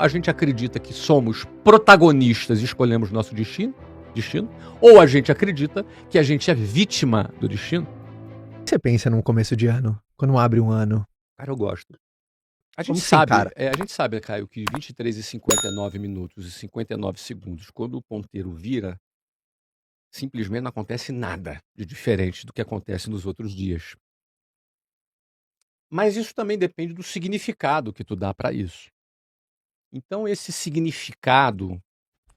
A gente acredita que somos protagonistas e escolhemos nosso destino, ou a gente acredita que a gente é vítima do destino. O que você pensa num começo de ano? Quando abre um ano? Cara, eu gosto. A gente Como você encara? sabe, Caio, que 23h59 e 59 segundos, quando o ponteiro vira, simplesmente não acontece nada de diferente do que acontece nos outros dias. Mas isso também depende do significado que tu dá para isso. Então, esse significado,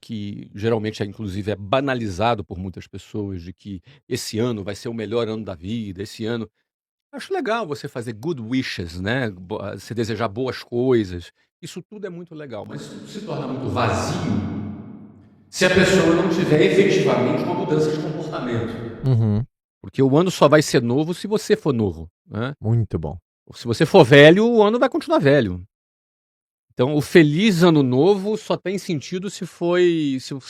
que geralmente inclusive é banalizado por muitas pessoas, de que esse ano vai ser o melhor ano da vida, esse ano. Acho legal você fazer good wishes, né? Você desejar boas coisas. Isso tudo é muito legal, mas isso se torna muito vazio se a pessoa não tiver efetivamente uma mudança de comportamento. Uhum. Porque o ano só vai ser novo se você for novo, né? Muito bom. Se você for velho, o ano vai continuar velho. Então, o feliz ano novo só tem sentido se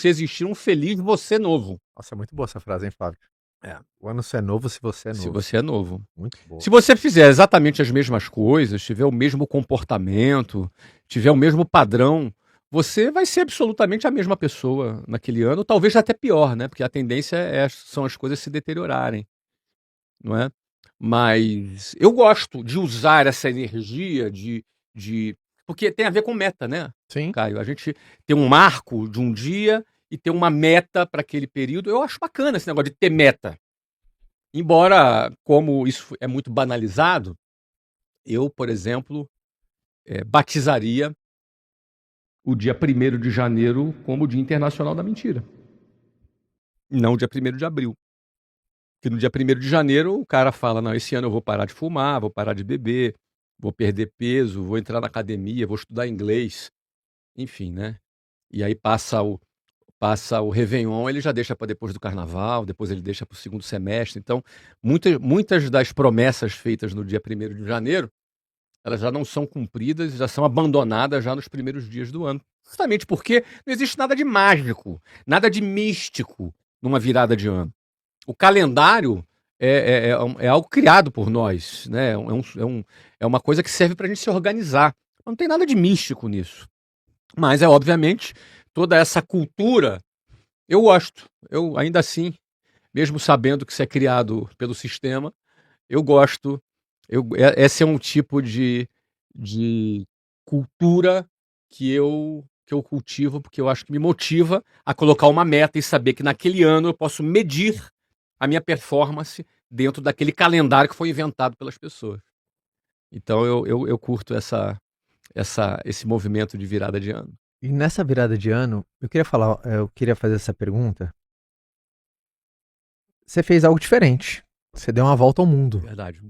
existir um feliz você novo. Nossa, é muito boa essa frase, hein, Flávio? É. O ano só é novo se você é Se novo. você é novo. Muito boa. Se você fizer exatamente as mesmas coisas, tiver o mesmo comportamento, tiver o mesmo padrão, você vai ser absolutamente a mesma pessoa naquele ano, talvez até pior, né? Porque a tendência são as coisas se deteriorarem, não é? Mas eu gosto de usar essa energia porque tem a ver com meta, né, Sim. Caio? A gente tem um marco de um dia e ter uma meta para aquele período. Eu acho bacana esse negócio de ter meta. Embora, como isso é muito banalizado, eu, por exemplo, batizaria o dia 1º de janeiro como o Dia Internacional da Mentira. Não o dia 1º de abril. Porque no dia 1º de janeiro o cara fala, não, esse ano eu vou parar de fumar, vou parar de beber, vou perder peso, vou entrar na academia, vou estudar inglês, enfim, né? E aí passa o Réveillon, ele já deixa para depois do Carnaval, depois ele deixa para o segundo semestre. Então, muitas das promessas feitas no dia 1º de janeiro, elas já não são cumpridas, já são abandonadas já nos primeiros dias do ano. Justamente porque não existe nada de mágico, nada de místico numa virada de ano. O calendário é algo criado por nós, né? É uma coisa que serve para a gente se organizar. Não tem nada de místico nisso. Mas obviamente, toda essa cultura, eu gosto. Eu, ainda assim, mesmo sabendo que isso é criado pelo sistema, eu gosto. Esse é um tipo de cultura que eu cultivo, porque eu acho que me motiva a colocar uma meta e saber que naquele ano eu posso medir a minha performance dentro daquele calendário que foi inventado pelas pessoas. Então eu curto esse movimento de virada de ano. E nessa virada de ano, eu queria fazer essa pergunta. Você fez algo diferente. Você deu uma volta ao mundo. Verdade.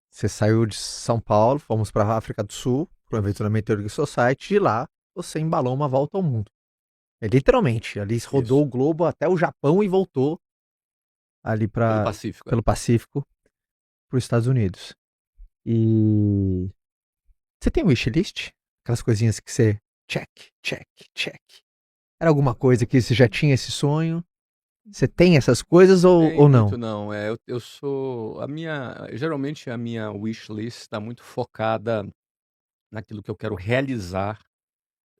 Você saiu de São Paulo, fomos para a África do Sul, para o evento da Meteorological Society, de lá você embalou uma volta ao mundo. Literalmente, ali rodou Isso. o globo até o Japão e voltou ali Pelo Pacífico. pelo Pacífico para os Estados Unidos. E você tem wishlist? Aquelas coisinhas que você check, check, check. Era alguma coisa que você já tinha esse sonho? Você tem essas coisas Tem ou muito não? não. Eu sou geralmente a minha wishlist está muito focada naquilo que eu quero realizar,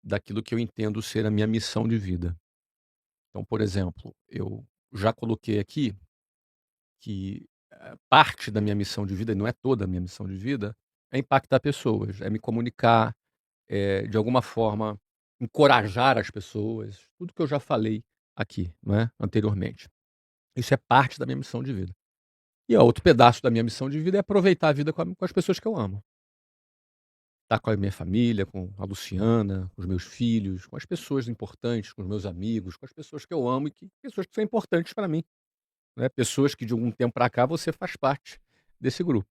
daquilo que eu entendo ser a minha missão de vida. Então, por exemplo, eu já coloquei aqui que parte da minha missão de vida, e não é toda a minha missão de vida, é impactar pessoas, é me comunicar, de alguma forma encorajar as pessoas, tudo que eu já falei aqui, não é, anteriormente. Isso é parte da minha missão de vida. E o outro pedaço da minha missão de vida é aproveitar a vida com as pessoas que eu amo. Estar com a minha família, com a Luciana, com os meus filhos, com as pessoas importantes, com os meus amigos, com as pessoas que eu amo e pessoas que são importantes para mim, né? Pessoas que de algum tempo para cá você faz parte desse grupo.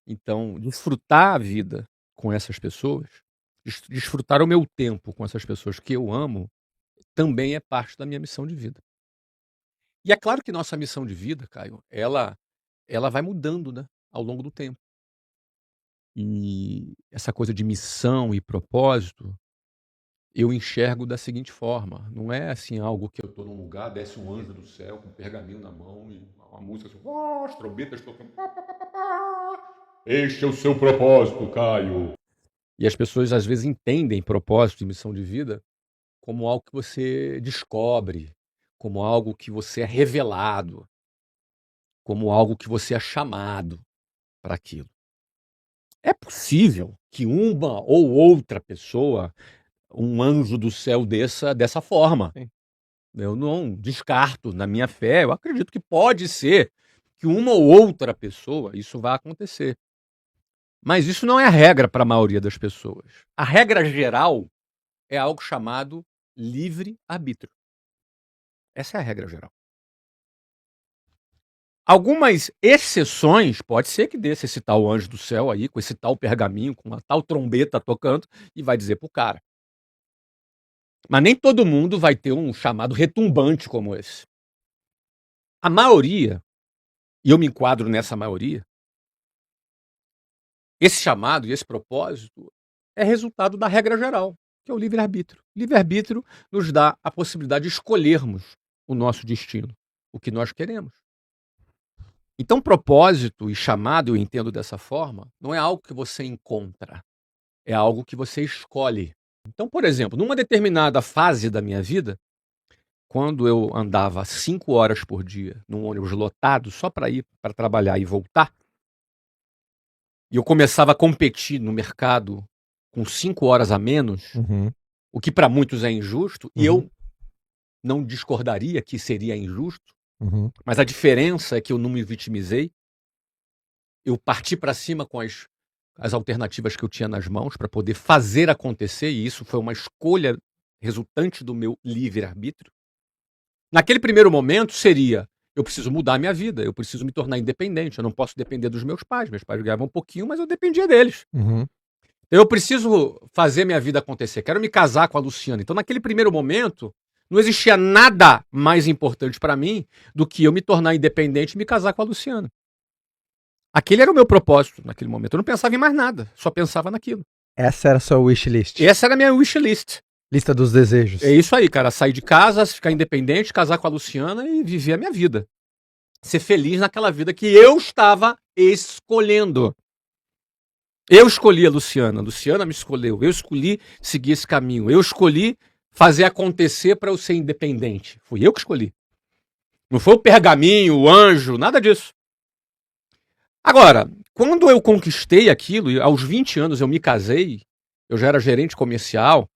Então, desfrutar a vida com essas pessoas, desfrutar o meu tempo com essas pessoas que eu amo, também é parte da minha missão de vida. E é claro que nossa missão de vida, Caio, ela vai mudando, né, ao longo do tempo. E essa coisa de missão e propósito, eu enxergo da seguinte forma: não é assim algo que eu estou num lugar, desce um anjo do céu com um pergaminho na mão e uma música assim, as trombetas tocando. Este é o seu propósito, Caio. E as pessoas às vezes entendem propósito e missão de vida como algo que você descobre, como algo que você é revelado, como algo que você é chamado para aquilo. É possível que uma ou outra pessoa, um anjo do céu, desça dessa forma. Sim. Eu não descarto na minha fé, eu acredito que pode ser que uma ou outra pessoa isso vá acontecer. Mas isso não é a regra para a maioria das pessoas. A regra geral é algo chamado livre-arbítrio. Essa é a regra geral. Algumas exceções, pode ser que desça esse tal anjo do céu aí, com esse tal pergaminho, com uma tal trombeta tocando, e vai dizer pro cara. Mas nem todo mundo vai ter um chamado retumbante como esse. A maioria, e eu me enquadro nessa maioria, esse chamado e esse propósito é resultado da regra geral, que é o livre-arbítrio. O livre-arbítrio nos dá a possibilidade de escolhermos o nosso destino, o que nós queremos. Então, propósito e chamado, eu entendo dessa forma, não é algo que você encontra, é algo que você escolhe. Então, por exemplo, numa determinada fase da minha vida, quando eu andava 5 horas por dia num ônibus lotado só para ir para trabalhar e voltar, e eu começava a competir no mercado com 5 horas a menos, o que para muitos é injusto, e eu não discordaria que seria injusto, mas a diferença é que eu não me vitimizei, eu parti para cima com as alternativas que eu tinha nas mãos para poder fazer acontecer, e isso foi uma escolha resultante do meu livre-arbítrio. Naquele primeiro momento seria, eu preciso mudar a minha vida, eu preciso me tornar independente, eu não posso depender dos meus pais ganhavam um pouquinho, mas eu dependia deles. Então eu preciso fazer minha vida acontecer, quero me casar com a Luciana. Então naquele primeiro momento, não existia nada mais importante para mim do que eu me tornar independente e me casar com a Luciana. Aquele era o meu propósito naquele momento. Eu não pensava em mais nada, só pensava naquilo. Essa era a sua wishlist. Essa era a minha wishlist. Lista dos desejos. É isso aí, cara. Sair de casa, ficar independente, casar com a Luciana e viver a minha vida. Ser feliz naquela vida que eu estava escolhendo. Eu escolhi a Luciana me escolheu. Eu escolhi seguir esse caminho. Eu escolhi fazer acontecer para eu ser independente. Fui eu que escolhi. Não foi o pergaminho, o anjo, nada disso. Agora, quando eu conquistei aquilo, e aos 20 anos eu me casei, eu já era gerente comercial,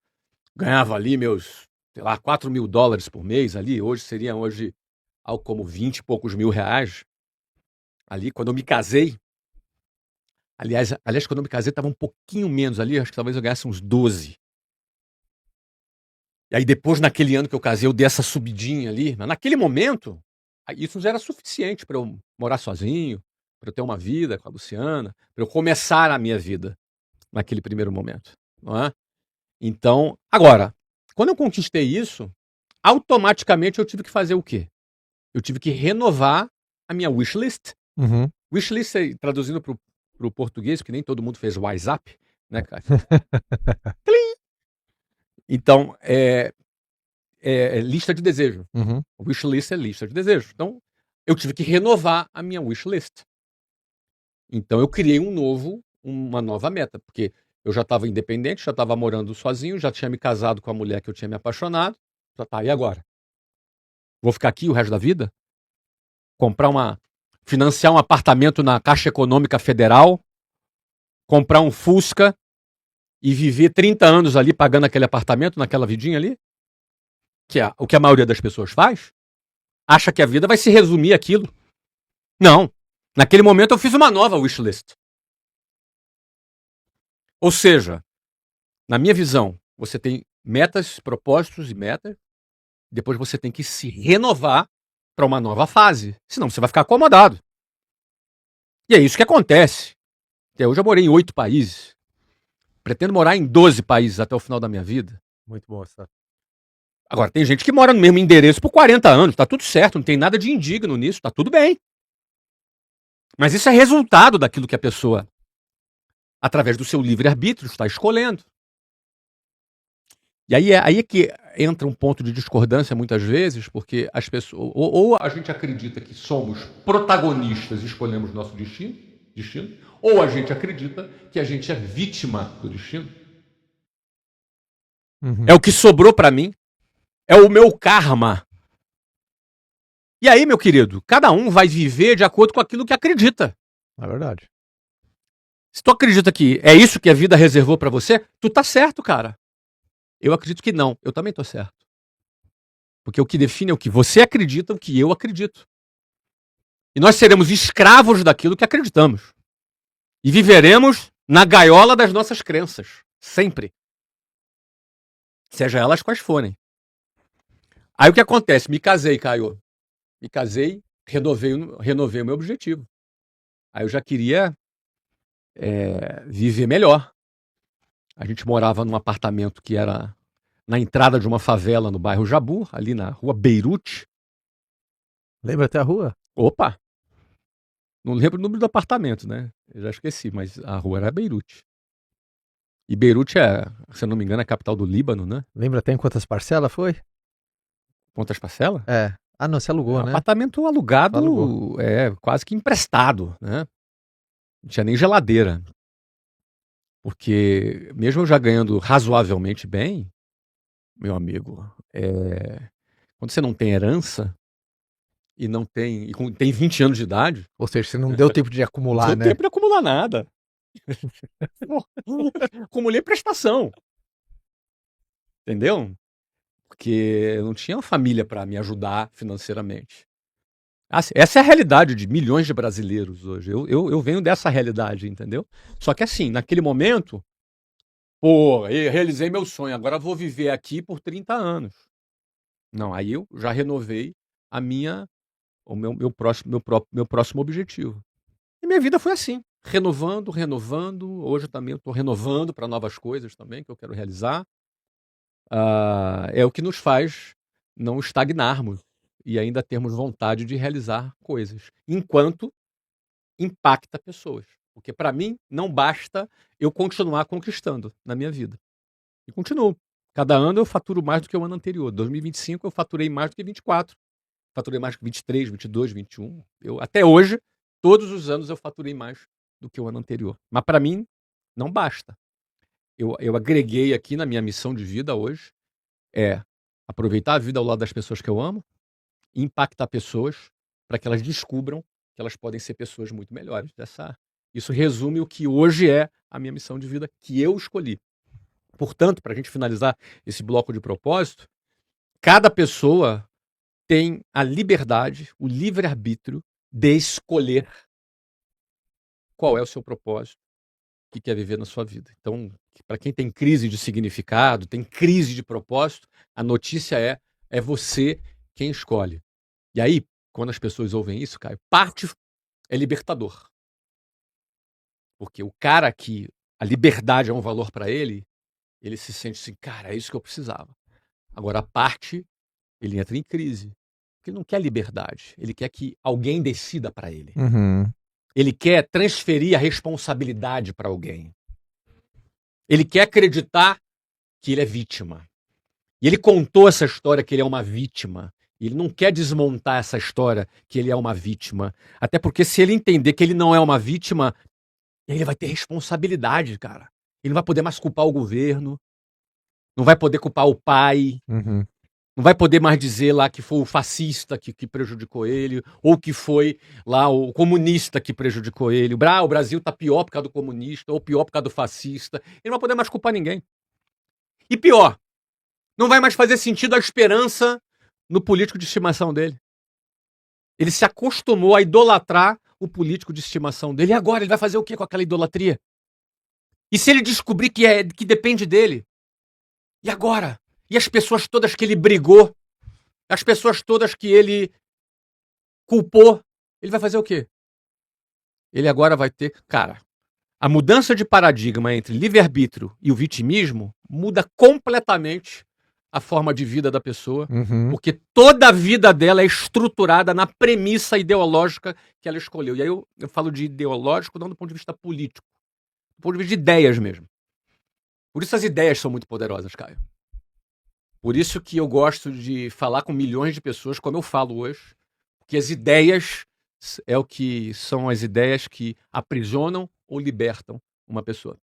ganhava ali meus, sei lá, $4.000 por mês ali, hoje seria algo como 20 e poucos mil reais. Ali, quando eu me casei, aliás, quando eu me casei estava um pouquinho menos ali, acho que talvez eu ganhasse uns 12. E aí depois, naquele ano que eu casei, eu dei essa subidinha ali, mas naquele momento, isso já era suficiente para eu morar sozinho, para eu ter uma vida com a Luciana, para eu começar a minha vida naquele primeiro momento, não é? Então, agora, quando eu conquistei isso, automaticamente eu tive que fazer o quê? Eu tive que renovar a minha wishlist. Wishlist, traduzindo para o português, porque nem todo mundo fez WhatsApp, né, cara? Então, é lista de desejo. Wishlist é lista de desejo. Então, eu tive que renovar a minha wishlist. Então, eu criei uma nova meta, porque eu já estava independente, já estava morando sozinho, já tinha me casado com a mulher que eu tinha me apaixonado. Já tá, e agora? Vou ficar aqui o resto da vida? Financiar um apartamento na Caixa Econômica Federal, comprar um Fusca e viver 30 anos ali pagando aquele apartamento, naquela vidinha ali? Que é o que a maioria das pessoas faz? Acha que a vida vai se resumir àquilo? Não. Naquele momento eu fiz uma nova wishlist. Ou seja, na minha visão, você tem metas, propósitos e metas, depois você tem que se renovar para uma nova fase, senão você vai ficar acomodado. E é isso que acontece. Até hoje eu morei em 8 países. Pretendo morar em 12 países até o final da minha vida. Muito bom, sabe? Agora, tem gente que mora no mesmo endereço por 40 anos, tá tudo certo, não tem nada de indigno nisso, tá tudo bem. Mas isso é resultado daquilo que a pessoa, através do seu livre-arbítrio, está escolhendo. E aí é que entra um ponto de discordância muitas vezes, porque as pessoas, ou a gente acredita que somos protagonistas e escolhemos nosso destino, Ou a gente acredita que a gente é vítima do destino. É o que sobrou para mim. É o meu karma. E aí, meu querido, cada um vai viver de acordo com aquilo que acredita. É verdade. Se tu acredita que é isso que a vida reservou para você, tu tá certo, cara. Eu acredito que não. Eu também tô certo. Porque o que define é o que você acredita, o que eu acredito. E nós seremos escravos daquilo que acreditamos. E viveremos na gaiola das nossas crenças. Sempre. Seja elas quais forem. Aí o que acontece? Me casei, Caio. Me casei, renovei o meu objetivo. Aí eu já queria viver melhor. A gente morava num apartamento que era na entrada de uma favela no bairro Jabu, ali na rua Beirute. Lembra até a rua? Opa! Não lembro o número do apartamento, né? Eu já esqueci, mas a rua era Beirute. E Beirute é, se eu não me engano, é a capital do Líbano, né? Lembra até em quantas parcelas foi? Quantas parcelas? É. Ah, não, você alugou, né? Apartamento alugado, Alugou. quase que emprestado, né? Não tinha nem geladeira. Porque mesmo eu já ganhando razoavelmente bem, meu amigo, quando você não tem herança e não tem, tem 20 anos de idade, Ou seja, você não deu tempo de não acumular, deu né? tempo de acumular nada. Acumulei prestação. Entendeu? Porque eu não tinha uma família para me ajudar financeiramente. Essa é a realidade de milhões de brasileiros hoje. Eu venho dessa realidade, entendeu? Só que assim, naquele momento, pô, eu realizei meu sonho, agora vou viver aqui por 30 anos. Não, aí eu já renovei meu próximo objetivo. E minha vida foi assim, renovando. Hoje eu também estou renovando para novas coisas também que eu quero realizar. É o que nos faz não estagnarmos e ainda termos vontade de realizar coisas, enquanto impacta pessoas. Porque para mim não basta eu continuar conquistando na minha vida. E continuo. Cada ano eu faturo mais do que o ano anterior. 2025 eu faturei mais do que 24. Faturei mais do que 23, 22, 21. Até hoje, todos os anos eu faturei mais do que o ano anterior. Mas para mim não basta. Eu agreguei aqui na minha missão de vida hoje aproveitar a vida ao lado das pessoas que eu amo e impactar pessoas para que elas descubram que elas podem ser pessoas muito melhores. Isso resume o que hoje é a minha missão de vida que eu escolhi. Portanto, para a gente finalizar esse bloco de propósito, cada pessoa tem a liberdade, o livre-arbítrio de escolher qual é o seu propósito que quer viver na sua vida. Então, para quem tem crise de significado, tem crise de propósito, a notícia é você quem escolhe. E aí, quando as pessoas ouvem isso, Caio, parte é libertador. Porque o cara que a liberdade é um valor para ele se sente assim, cara, é isso que eu precisava. Agora, a parte, ele entra em crise. Porque ele não quer liberdade. Ele quer que alguém decida para ele. Uhum. Ele quer transferir a responsabilidade para alguém. Ele quer acreditar que ele é vítima. E ele contou essa história que ele é uma vítima. E ele não quer desmontar essa história que ele é uma vítima. Até porque se ele entender que ele não é uma vítima, ele vai ter responsabilidade, cara. Ele não vai poder mais culpar o governo. Não vai poder culpar o pai. Uhum. Não vai poder mais dizer lá que foi o fascista que prejudicou ele, ou que foi lá o comunista que prejudicou ele. O Brasil tá pior por causa do comunista, ou pior por causa do fascista. Ele não vai poder mais culpar ninguém. E pior, não vai mais fazer sentido a esperança no político de estimação dele. Ele se acostumou a idolatrar o político de estimação dele. E agora ele vai fazer o que com aquela idolatria? E se ele descobrir que depende dele? E agora? E as pessoas todas que ele brigou? As pessoas todas que ele culpou? Ele vai fazer o quê? Ele agora vai ter... Cara, a mudança de paradigma entre livre-arbítrio e o vitimismo muda completamente a forma de vida da pessoa, porque toda a vida dela é estruturada na premissa ideológica que ela escolheu. E aí eu falo de ideológico não do ponto de vista político, do ponto de vista de ideias mesmo. Por isso as ideias são muito poderosas, Caio. Por isso que eu gosto de falar com milhões de pessoas, como eu falo hoje, porque as ideias são as ideias que aprisionam ou libertam uma pessoa.